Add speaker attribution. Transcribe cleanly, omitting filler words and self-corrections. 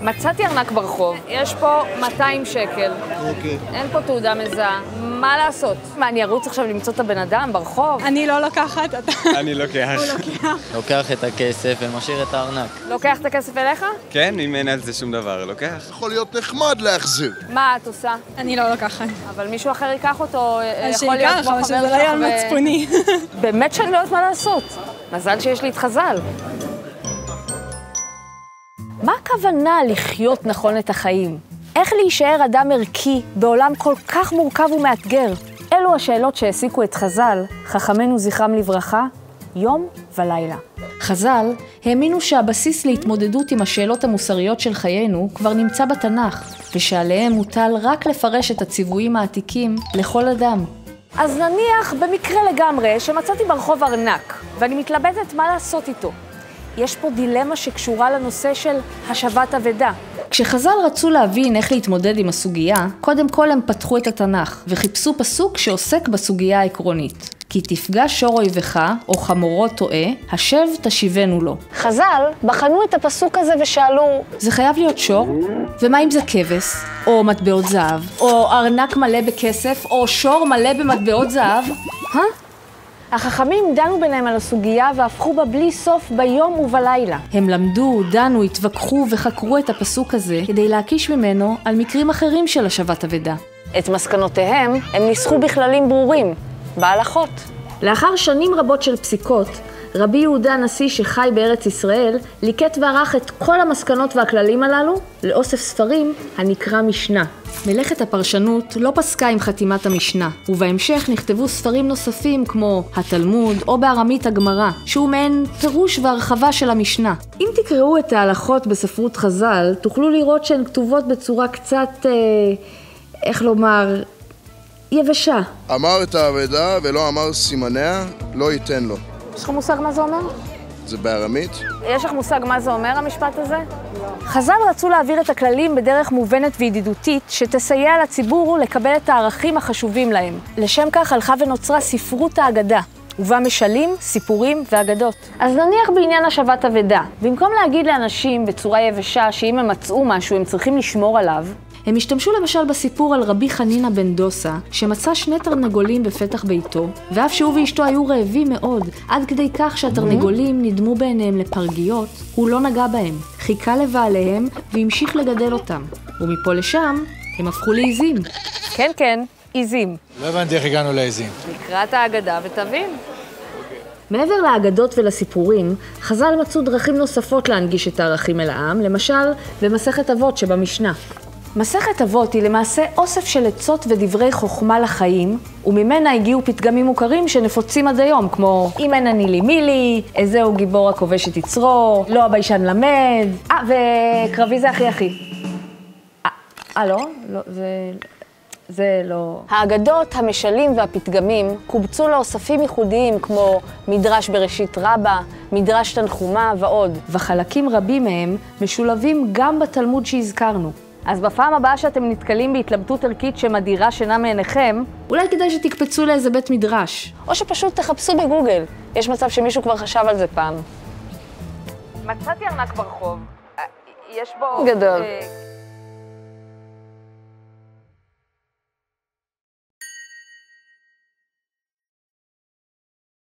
Speaker 1: מצאתי ארנק ברחוב, יש פה 200 שקל.
Speaker 2: אוקיי.
Speaker 1: אין פה תעודה מזהה. מה לעשות? מה, אני ארוץ עכשיו למצוא את הבן אדם ברחוב?
Speaker 3: אני לא לוקחת, אתה...
Speaker 4: אני לוקח.
Speaker 3: הוא לוקח.
Speaker 5: לוקח את הכסף ומשאיר את הארנק.
Speaker 1: לוקח את הכסף אליך?
Speaker 4: כן, אם אין על זה שום דבר, לוקח.
Speaker 2: יכול להיות נחמד להחזיר.
Speaker 1: מה את עושה?
Speaker 3: אני לא לוקחת.
Speaker 1: אבל מישהו אחר ייקח אותו,
Speaker 3: אז
Speaker 1: יכול להיות
Speaker 3: שייקח,
Speaker 1: כמו
Speaker 3: אבל
Speaker 1: חבר
Speaker 3: שזה לא יהיה על
Speaker 1: שלך
Speaker 3: מצפוני.
Speaker 1: באמת שאני לא יודעת מה לעשות. מזל שיש לי את חז"ל. מה הכוונה לחיות נכון את החיים? איך להישאר אדם ערכי בעולם כל כך מורכב ומאתגר? אלו השאלות שהעסיקו את חז"ל, חכמינו זכרם לברכה, יום ולילה. חז"ל האמינו שהבסיס להתמודדות עם השאלות המוסריות של חיינו כבר נמצא בתנ"ך, ושעליהם מוטל רק לפרש את הציוויים העתיקים לכל אדם. אז נניח במקרה לגמרי שמצאתי ברחוב ארנק, ואני מתלבטת מה לעשות איתו. יש פה דילמה שקשורה לנושא של השבת אבדה. כשחז"ל רצו להבין איך להתמודד עם הסוגיה, קודם כל הם פתחו את התנ"ך וחיפשו פסוק שעוסק בסוגיה העקרונית. כי תפגע שור אויבך או חמורו טועה, השב תשיבנו לו. חז"ל בחנו את הפסוק הזה ושאלו, זה חייב להיות שור? ומה אם זה כבש? או מטבעות זהב? או ארנק מלא בכסף? או שור מלא במטבעות זהב? החכמים דנו ביניהם על הסוגיה והפכו בה בלי סוף ביום ובלילה. הם למדו, דנו, התווכחו וחקרו את הפסוק הזה כדי להקיש ממנו על מקרים אחרים של השבת אבדה. את מסקנותיהם הם ניסחו בכללים ברורים, בהלכות. לאחר שנים רבות של פסיקות, רבי יהודה הנשיא שחי בארץ ישראל ליקט וערך את כל המסקנות והכללים הללו לאוסף ספרים הנקרא משנה. מלאכת הפרשנות לא פסקה עם חתימת המשנה, ובהמשך נכתבו ספרים נוספים כמו התלמוד או בארמית הגמרא, שהוא מעין פירוש והרחבה של המשנה. אם תקראו את ההלכות בספרות חז"ל, תוכלו לראות שהן כתובות בצורה קצת, איך לומר, יבשה.
Speaker 2: אמר את האבדה ולא אמר סימניה, לא ייתן לו.
Speaker 1: יש לך מושג מה זה אומר?
Speaker 2: זה בארמית?
Speaker 1: יש לך מושג מה זה אומר המשפט הזה? לא. חז"ל רצו להעביר את הכללים בדרך מובנת וידידותית שתסייע לציבור לקבל את הערכים החשובים להם. לשם כך הלכה ונוצרה ספרות האגדה, ובה משלים, סיפורים ואגדות. אז נניח בעניין השבת אבדה, במקום להגיד לאנשים בצורה יבשה שאם הם מצאו משהו הם צריכים לשמור עליו, הם השתמשו למשל בסיפור על רבי חנינא בן דוסה, שמצא 2 תרנגולים בפתח ביתו, ואף שהוא ואשתו היו רעבים מאוד, עד כדי כך שהתרנגולים נדמו בעיניהם לפרגיות, הוא לא נגע בהם, חיכה לבעליהם והמשיך לגדל אותם. ומפה לשם הם הפכו לעיזים. כן, כן, עיזים.
Speaker 6: לא הבנתי איך הגענו לעיזים.
Speaker 1: נקרא את האגדה ותבין. מעבר לאגדות ולסיפורים, חז"ל מצאו דרכים נוספות להנגיש את הערכים אל העם, למשל במסכת אבות שבמשנה. מסכת אבות היא למעשה אוסף של עצות ודברי חוכמה לחיים, וממנה הגיעו פתגמים מוכרים שנפוצים עד היום, כמו אם אין אני לי מי לי, איזהו גיבור הכובש את יצרו, לא הביישן למד, וקרבי זה אחי. לא? לא, זה לא... האגדות, המשלים והפתגמים קובצו לאוספים ייחודיים כמו מדרש בראשית רבה, מדרש תנחומה ועוד, וחלקים רבים מהם משולבים גם בתלמוד שהזכרנו. אז בפעם הבאה שאתם נתקלים בהתלבטות ערכית שמדירה שינה מעיניכם, אולי כדאי שתקפצו לאיזה בית מדרש. או שפשוט תחפשו בגוגל. יש מצב שמישהו כבר חשב על זה פעם. מצאתי ארנק ברחוב. יש בו... גדול.